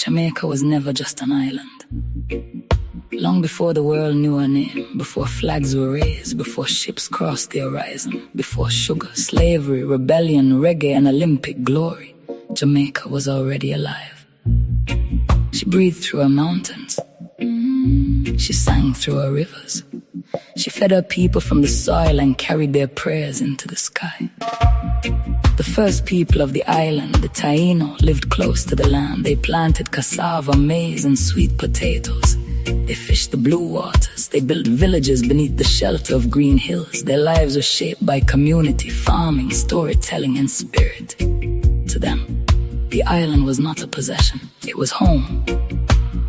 Jamaica was never just an island. Long before the world knew her name, before flags were raised, before ships crossed the horizon, before sugar, slavery, rebellion, reggae, and Olympic glory, Jamaica was already alive. She breathed through her mountains. She sang through her rivers. She fed her people from the soil and carried their prayers into the sky. The first people of the island, the Taíno, lived close to the land. They planted cassava, maize, and sweet potatoes. They fished the blue waters. They built villages beneath the shelter of green hills. Their lives were shaped by community, farming, storytelling, and spirit. To them, the island was not a possession. It was home.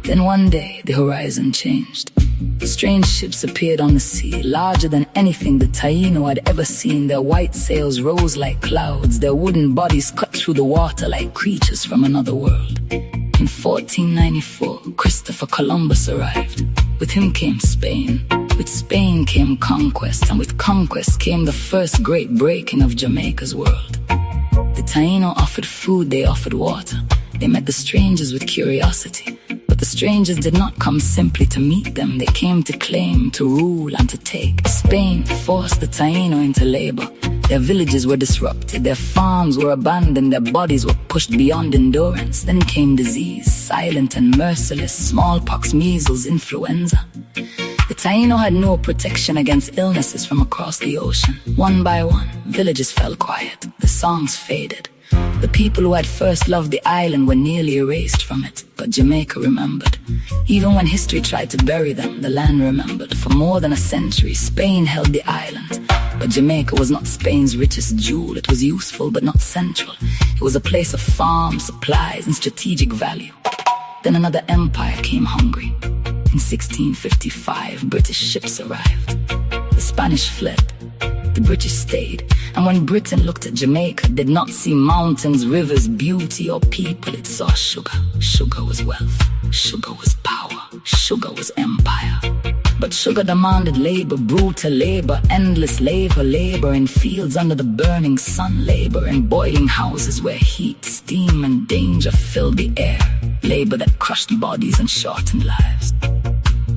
Then one day, the horizon changed. Strange ships appeared on the sea, larger than anything the Taíno had ever seen. Their white sails rose like clouds, their wooden bodies cut through the water like creatures from another world. In 1494, Christopher Columbus arrived. With him came Spain. With Spain came conquest, and with conquest came the first great breaking of Jamaica's world. The Taíno offered food, they offered water. They met the strangers with curiosity. But the strangers did not come simply to meet them. They came to claim, to rule, and to take. Spain forced the Taíno into labor. Their villages were disrupted, their farms were abandoned, their bodies were pushed beyond endurance. Then came disease, silent and merciless, smallpox, measles, influenza. The Taíno had no protection against illnesses from across the ocean. One by one, villages fell quiet, the songs faded. The people who had first loved the island were nearly erased from it, but Jamaica remembered. Even when history tried to bury them, the land remembered. For more than a century, Spain held the island. But Jamaica was not Spain's richest jewel. It was useful but not central. It was a place of farms, supplies, and strategic value. Then another empire came hungry. In 1655, British ships arrived. The Spanish fled. The British stayed. And when Britain looked at Jamaica, did not see mountains, rivers, beauty, or people. It saw sugar. Sugar was wealth. Sugar was power. Sugar was empire. But sugar demanded labor, brutal labor, endless labor in fields under the burning sun, labor in boiling houses where heat, steam, and danger filled the air, labor that crushed bodies and shortened lives.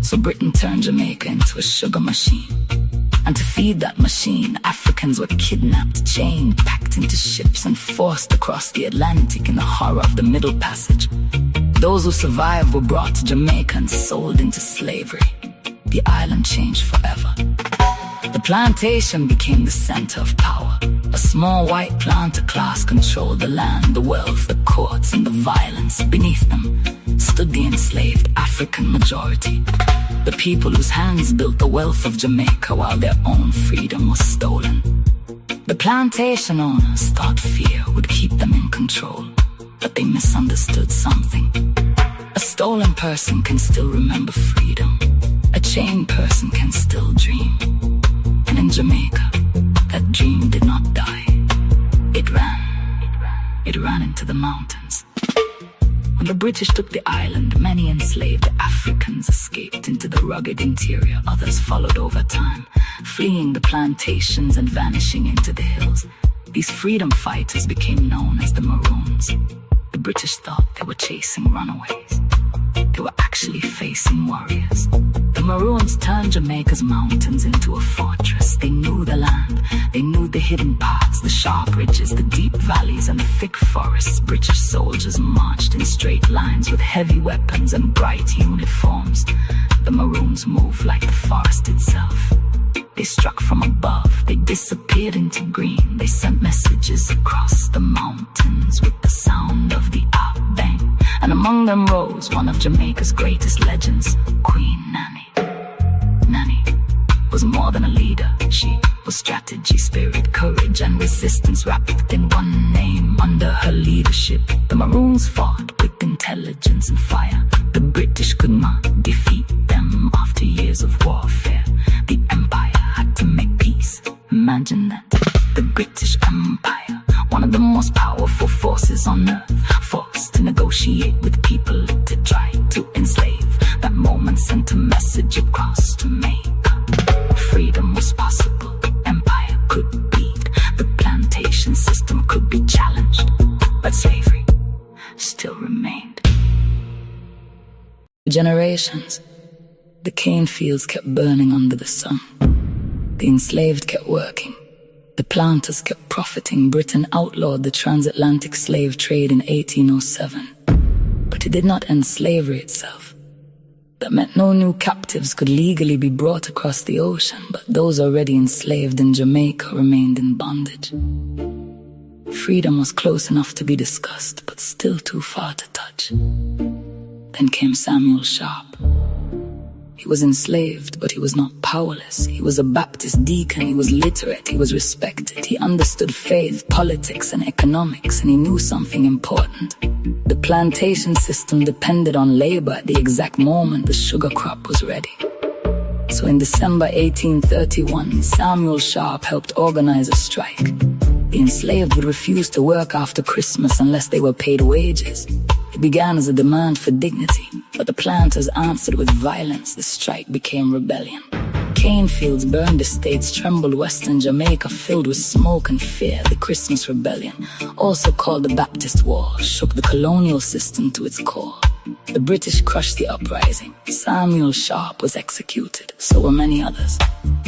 So Britain turned Jamaica into a sugar machine. And to feed that machine, Africans were kidnapped, chained, packed into ships, and forced across the Atlantic in the horror of the Middle Passage. Those who survived were brought to Jamaica and sold into slavery. The island changed forever. The plantation became the center of power. A small white planter class controlled the land, the wealth, the courts, and the violence. Beneath them stood the enslaved African majority. The people whose hands built the wealth of Jamaica while their own freedom was stolen. The plantation owners thought fear would keep them in control, but they misunderstood something. A stolen person can still remember freedom. A chained person can still dream. And in Jamaica, that dream did not die. It ran. It ran into the mountains. When the British took the island, many enslaved Africans escaped into the rugged interior. Others followed over time, fleeing the plantations and vanishing into the hills. These freedom fighters became known as the Maroons. The British thought they were chasing runaways. They were actually facing warriors. The Maroons turned Jamaica's mountains into a fortress. They knew the land. They knew the hidden paths, the sharp ridges, the deep valleys, and the thick forests. British soldiers marched in straight lines with heavy weapons and bright uniforms. The Maroons moved like the forest itself. They struck from above. They disappeared into green. They sent messages across the mountains with the sound of the bang. And among them rose one of Jamaica's greatest legends, Queen Nanny. Nanny was more than a leader. She was strategy, spirit, courage, and resistance wrapped in one name. Under her leadership, the Maroons fought with intelligence and fire. The British could not defeat them after years of warfare. The empire had to make peace. Imagine that. The British Empire, one of the most powerful forces on earth, forced to negotiate with people to try to enslave. That moment sent a message across Jamaica. Freedom was possible. The empire could beat. The plantation system could be challenged. But slavery still remained. For generations, the cane fields kept burning under the sun. The enslaved kept working. The planters kept profiting. Britain outlawed the transatlantic slave trade in 1807. But it did not end slavery itself. That meant no new captives could legally be brought across the ocean, but those already enslaved in Jamaica remained in bondage. Freedom was close enough to be discussed, but still too far to touch. Then came Samuel Sharp. He was enslaved, but he was not powerless. He was a Baptist deacon, he was literate, he was respected. He understood faith, politics, and economics, and he knew something important. The plantation system depended on labor at the exact moment the sugar crop was ready. So in December 1831, Samuel Sharp helped organize a strike. The enslaved would refuse to work after Christmas unless they were paid wages. It began as a demand for dignity, but the planters answered with violence. The strike became rebellion. Cane fields burned, estates trembled, western Jamaica filled with smoke and fear. The Christmas Rebellion, also called the Baptist War, shook the colonial system to its core. The British crushed the uprising. Samuel Sharp was executed, so were many others.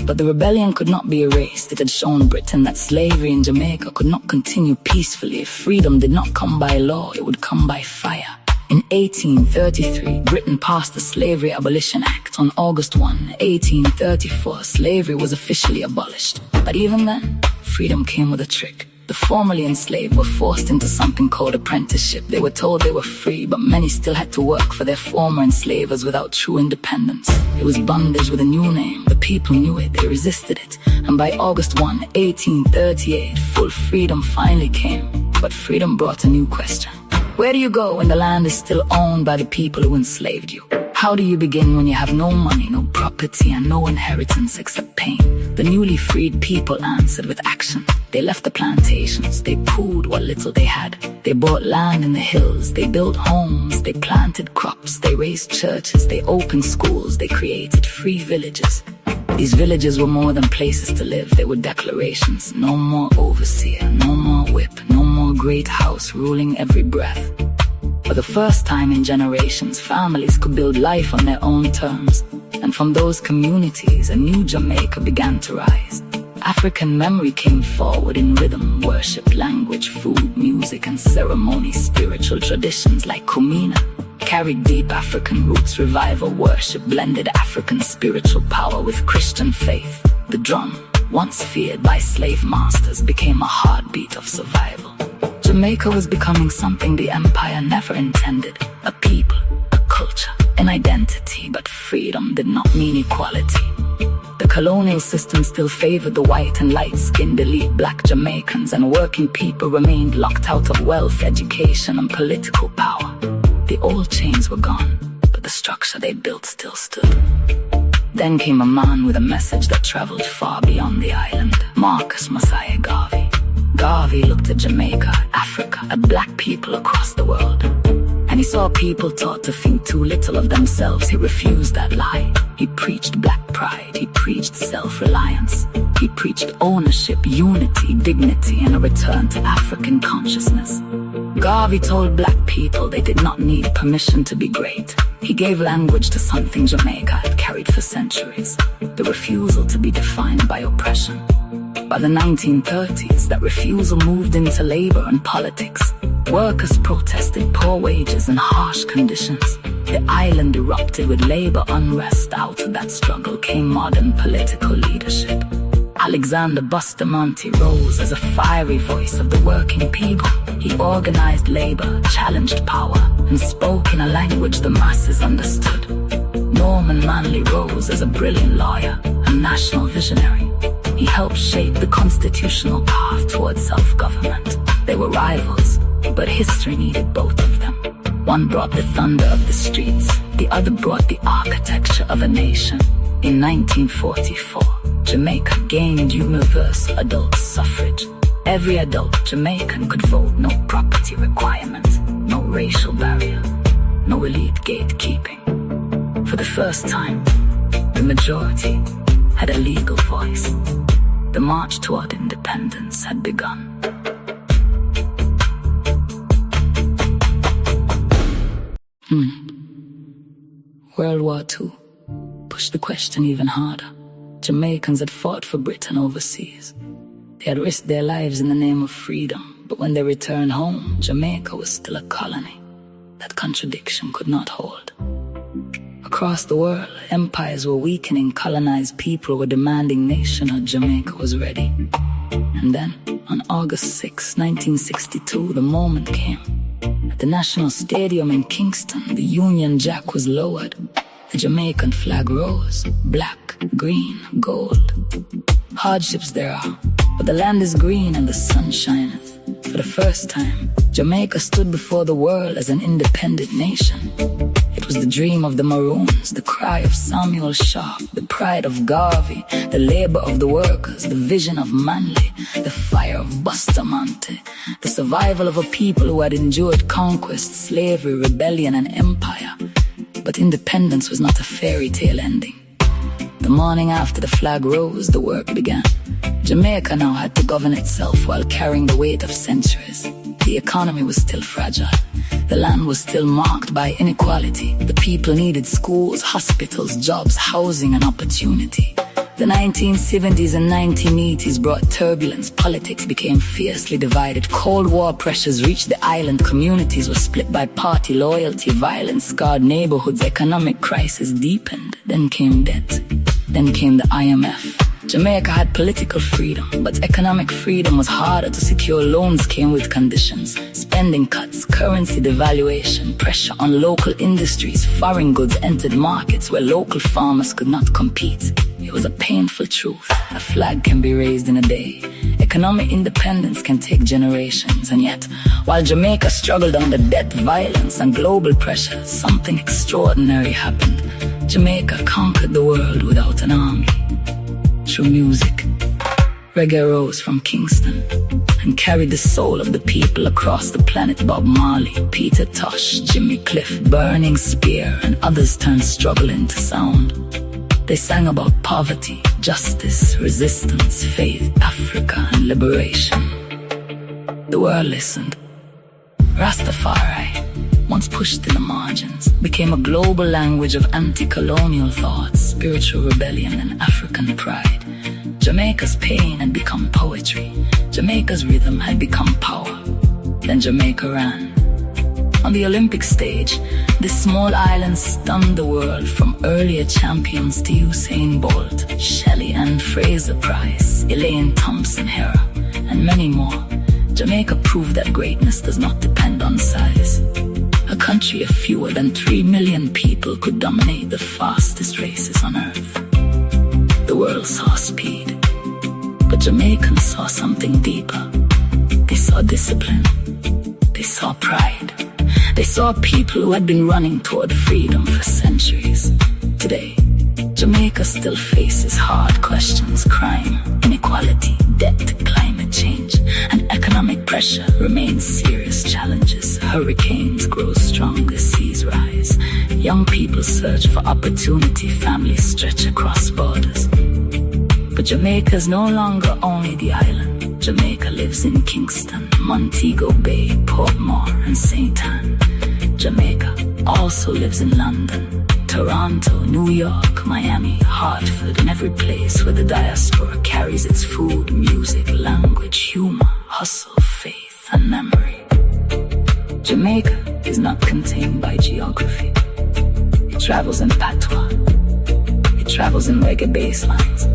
But the rebellion could not be erased. It had shown Britain that slavery in Jamaica could not continue peacefully. If freedom did not come by law, it would come by fire. In 1833, Britain passed the Slavery Abolition Act. On August 1, 1834, slavery was officially abolished. But even then, freedom came with a trick. The formerly enslaved were forced into something called apprenticeship. They were told they were free, but many still had to work for their former enslavers without true independence. It was bondage with a new name. The people knew it, they resisted it. And by August 1, 1838, full freedom finally came. But freedom brought a new question. Where do you go when the land is still owned by the people who enslaved you? How do you begin when you have no money, no property, and no inheritance except pain? The newly freed people answered with action. They left the plantations, they pooled what little they had. They bought land in the hills, they built homes, they planted crops, they raised churches, they opened schools, they created free villages. These villages were more than places to live, they were declarations. No more overseer, no more whip, no more great house ruling every breath. For the first time in generations, families could build life on their own terms. And from those communities, a new Jamaica began to rise. African memory came forward in rhythm, worship, language, food, music, and ceremony. Spiritual traditions like Kumina carried deep African roots. Revival worship blended African spiritual power with Christian faith. The drum, once feared by slave masters, became a heartbeat of survival. Jamaica was becoming something the empire never intended. A people, a culture, an identity. But freedom did not mean equality. The colonial system still favored the white and light-skinned elite. Black Jamaicans and working people remained locked out of wealth, education, and political power. The old chains were gone, but the structure they built still stood. Then came a man with a message that traveled far beyond the island. Marcus Messiah Garvey. Garvey looked at Jamaica, Africa, at black people across the world. And he saw people taught to think too little of themselves. He refused that lie. He preached black pride. He preached self-reliance. He preached ownership, unity, dignity, and a return to African consciousness. Garvey told black people they did not need permission to be great. He gave language to something Jamaica had carried for centuries, the refusal to be defined by oppression. By the 1930s, that refusal moved into labor and politics. Workers protested poor wages and harsh conditions. The island erupted with labor unrest. Out of that struggle came modern political leadership. Alexander Bustamante rose as a fiery voice of the working people. He organized labor, challenged power, and spoke in a language the masses understood. Norman Manley rose as a brilliant lawyer, a national visionary. He helped shape the constitutional path towards self-government. They were rivals, but history needed both of them. One brought the thunder of the streets, the other brought the architecture of a nation. In 1944, Jamaica gained universal adult suffrage. Every adult Jamaican could vote. No property requirement, no racial barrier, no elite gatekeeping. For the first time, the majority had a legal voice. The march toward independence had begun. World War II pushed the question even harder. Jamaicans had fought for Britain overseas. They had risked their lives in the name of freedom, but when they returned home, Jamaica was still a colony. That contradiction could not hold. Across the world, empires were weakening, colonized people were demanding nationhood. Jamaica was ready. And then, on August 6, 1962, the moment came. At the National Stadium in Kingston, the Union Jack was lowered. The Jamaican flag rose, black, green, gold. Hardships there are, but the land is green and the sun shineth. For the first time, Jamaica stood before the world as an independent nation. It was the dream of the Maroons, the cry of Samuel Sharp, the pride of Garvey, the labor of the workers, the vision of Manley, the fire of Bustamante, the survival of a people who had endured conquest, slavery, rebellion, and empire. But independence was not a fairy tale ending. The morning after the flag rose, the work began. Jamaica now had to govern itself while carrying the weight of centuries. The economy was still fragile. The land was still marked by inequality. The people needed schools, hospitals, jobs, housing, and opportunity. The 1970s and 1980s brought turbulence. Politics became fiercely divided. Cold War pressures reached the island. Communities were split by party loyalty. Violence scarred neighborhoods. Economic crisis deepened. Then came debt. Then came the IMF. Jamaica had political freedom, but economic freedom was harder to secure. Loans came with conditions. Spending cuts, currency devaluation, pressure on local industries. Foreign goods entered markets where local farmers could not compete. It was a painful truth. A flag can be raised in a day. Economic independence can take generations. And yet, while Jamaica struggled under debt, violence, and global pressure, something extraordinary happened. Jamaica conquered the world without an army. Through music, reggae rose from Kingston and carried the soul of the people across the planet. Bob Marley, Peter Tosh, Jimmy Cliff, Burning Spear, and others turned struggle into sound. They sang about poverty, justice, resistance, faith, Africa, and liberation. The world listened. Rastafari, once pushed in the margins, became a global language of anti-colonial thoughts, spiritual rebellion, and African pride. Jamaica's pain had become poetry. Jamaica's rhythm had become power. Then Jamaica ran. On the Olympic stage, this small island stunned the world, from earlier champions to Usain Bolt, Shelley and Fraser Price, Elaine Thompson-Herah, and many more. Jamaica proved that greatness does not depend on size. A country of fewer than 3 million people could dominate the fastest races on earth. The world saw speed, but Jamaicans saw something deeper. They saw discipline. They saw pride. They saw people who had been running toward freedom for centuries. Today, Jamaica still faces hard questions: crime, inequality, debt, climate change, and economic pressure remain serious challenges. Hurricanes grow stronger, seas rise. Young people search for opportunity, families stretch across borders. But Jamaica's no longer only the island. Jamaica lives in Kingston, Montego Bay, Portmore, and St. Anne. Jamaica also lives in London, Toronto, New York, Miami, Hartford, and every place where the diaspora carries its food, music, language, humor, hustle, faith, and memory. Jamaica is not contained by geography. It travels in patois. It travels in reggae bass lines.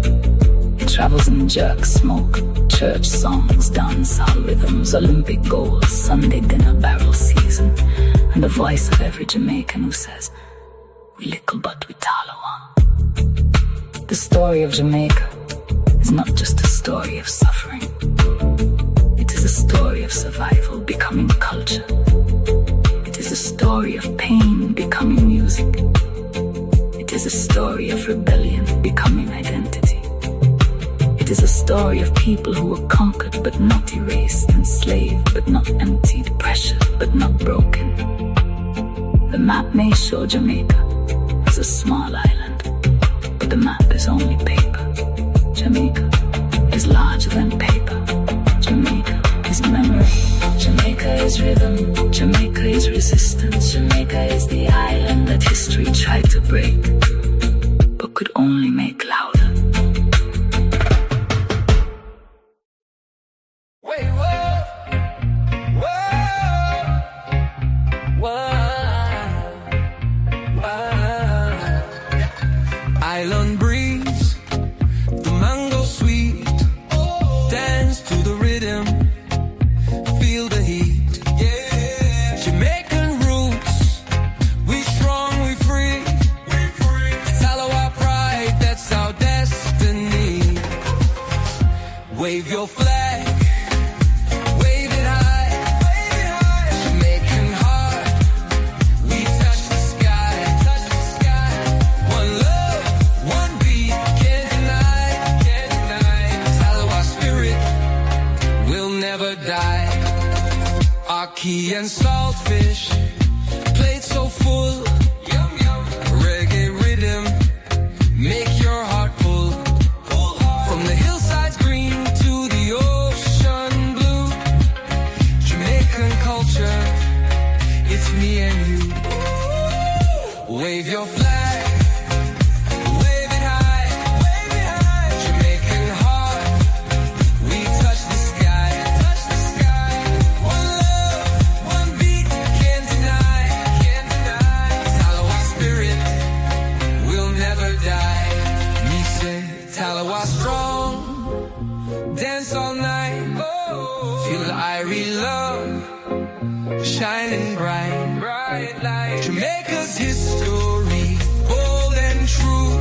It travels in jerk smoke, church songs, dancehall rhythms, Olympic goals, Sunday dinner, barrel season, and the voice of every Jamaican who says, "We little but we talawa." The story of Jamaica is not just a story of suffering. It is a story of survival becoming culture. It is a story of pain becoming music. It is a story of rebellion becoming identity. It is a story of people who were conquered but not erased, enslaved but not emptied, pressured but not broken. The map may show Jamaica as a small island, but the map is only paper. Jamaica is larger than paper. Jamaica is memory. Jamaica is rhythm. Jamaica is resistance. Jamaica is the island bond that history tried to break, but could only make louder. Island breeze, the mango sweet, dance to the rhythm, feel the heat. Yeah. Jamaican roots, we strong, we free. It's all our pride, that's our destiny. Wave your flag, wave it high. Jamaican heart, we touch the sky. One love, one beat, can't deny. Talawa spirit will never die. Aki and saltfish, plate so full. Reggae rhythm, make your heart pull. From the hillsides green to the ocean blue. Jamaican culture, it's me and you. Wave your flag, wave it high. Jamaican heart, we touch the sky. One love, one beat, can't deny. Talawa spirit will never die. Me say, Talawa strong, dance all night. Feel the Irie love, shining bright. Jamaica's history, bold and true.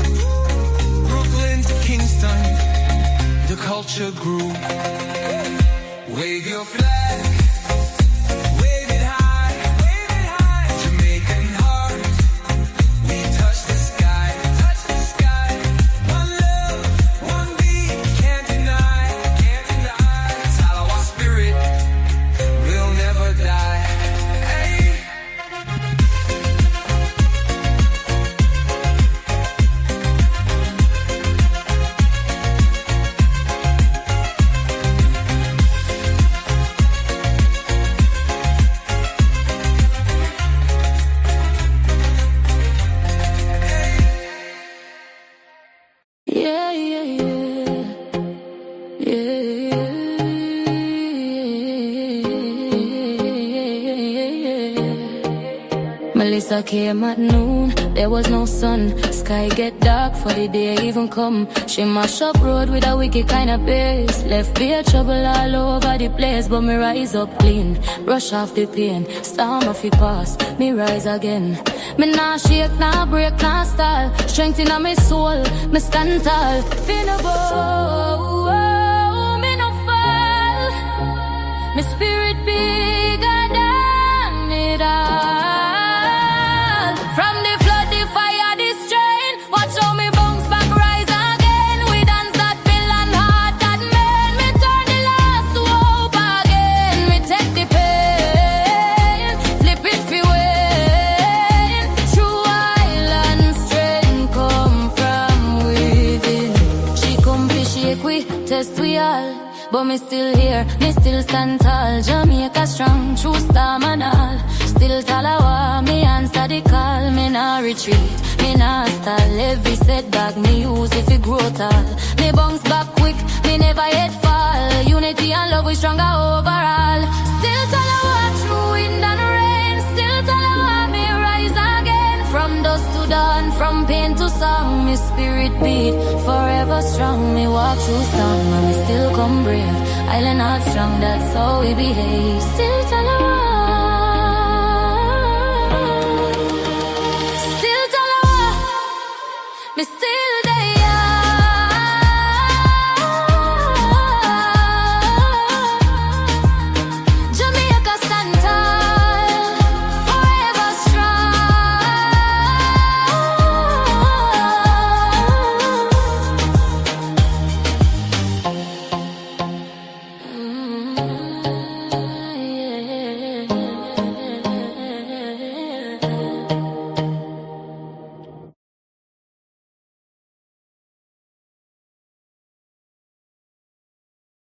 Brooklyn to Kingston, the culture grew. Wave your flag, wave it high. Jamaican heart, we touch the sky. One love, one beat, can't deny. Talawa spirit will never die. Hey. Yeah, yeah, yeah. Melissa came at noon, there was no sun. Sky get dark for the day even come. She mash up road with a wicked kind of pace. Left beer trouble all over the place, but me rise up clean. Brush off the pain, storm off it pass, me rise again. Me nah shake, nah break, nah stall. Strength in my soul, me stand tall. Feel no bow, me no fall. Me spirit bigger than it all. From the flood, the fire, the strain. Watch how me bounce back, rise again. We dance that bill and heart that made me turn the loss to hope again. Me take the pain, flip it for win. True island strength come from within. She come fi shake we, test we all. But me still here, me still stand tall. Jamaica strong, true storm and all. Still Talawa, me answer the call. Me nah retreat, me nah stall. Every setback me use if it grow tall. Me bounce back quick, me never yet fall. Unity and love we stronger overall. Still Talawa through wind and rain. Still Talawa, me rise again. From dusk to dawn, from pain to song. Me spirit beat, forever strong. Me walk through storm, and me still come brave. Island heart strong, that's how we behave. Still